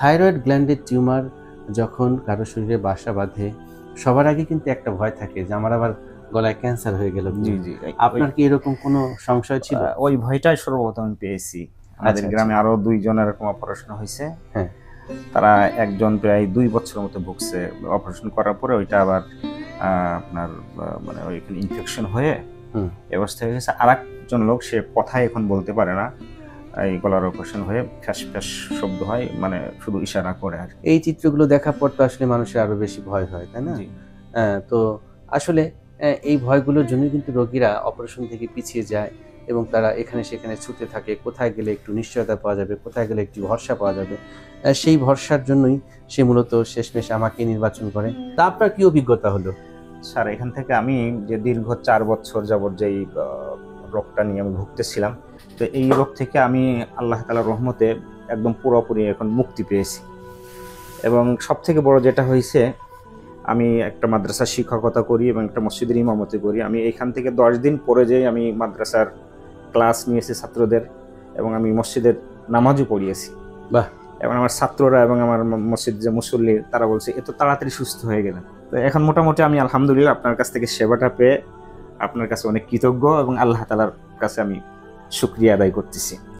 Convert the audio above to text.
Thyroid গ্ল্যান্ডের tumour যখন কারো শরীরে বাসা বাঁধে, সবার আগে কিন্তু একটা ভয় থাকে যে আমার আবার গলায় ক্যান্সার হয়ে গেল জি, কিনা। জি। আপনার কি এরকম কোনো সংশয় ছিল? ওই ভয়টাই সর্বপ্রথম আমি পেয়েছি। আমাদের আচ্ছা, আচ্ছা। গ্রামে আরো ২ জন এরকম অপারেশন হইছে। হ্যাঁ। তারা একজন প্রায় ২ বছরের মতো ভুগছে। অপারেশন করার পরে ওইটা আবার আপনার মানে ওইখানে ইনফেকশন হয়ে হুম। এই অবস্থা হয়ে গেছে। আরেকজন লোক সে কথাই এখন বলতে পারে না। এই গলার অপারেশন হয়ে ফ্যাস, ফ্যাস শব্দ হয়, মানে শুধু ইশারা করে আর। এই চিত্রগুলো দেখার পর তো আসলে মানুষের আরো বেশি ভয় হয়, তাই না? জি। তো আসলে এই ভয়গুলোর জন্যই কিন্তু রোগীরা অপারেশন থেকে পিছিয়ে যায় এবং তারা এখানে সেখানে ছুটে থাকে। কোথায় গেলে একটু নিশ্চয়তা পাওয়া যাবে, কোথায় গেলে একটু ভরসা পাওয়া যাবে। সেই ভরসার জন্যই সে মূলত শেষমেশ আমাকে নির্বাচন করে। তা আপনার কি অভিজ্ঞতা হলো? স্যার, এখান থেকে আমি যে দীর্ঘ ৪ বছর যাবৎ যেই রোগটা নিয়ে আমি ভুগতেছিলাম, তো এই রোগ থেকে আমি আল্লাহ তাআলার রহমতে একদম পুরোপুরি এখন মুক্তি পেয়েছি। এবং সবথেকে বড় যেটা হইছে, আমি একটা মাদ্রাসার শিক্ষকতা করি এবং একটা মসজিদের ইমামতি করি। আমি এখান থেকে ১০ দিন পরে যেয়ে আমি মাদ্রাসার ক্লাস নিয়েছি ছাত্রদের, এবং আমি মসজিদের নামাজও পড়িয়েছি। বাহ! এবং আমার ছাত্ররা এবং আমার মসজিদ যে মুসল্লি তারা বলছে এত তাড়াতাড়ি সুস্থ হয়ে গেলেন। তো এখন মোটামুটি আমি আলহামদুলিল্লাহ আপনার কাছ থেকে সেবাটা পেয়ে আপনার কাছে অনেক কৃতজ্ঞ এবং আল্লাহ তাআলার কাছে আমি শুকরিয়া আদায় করতেছি।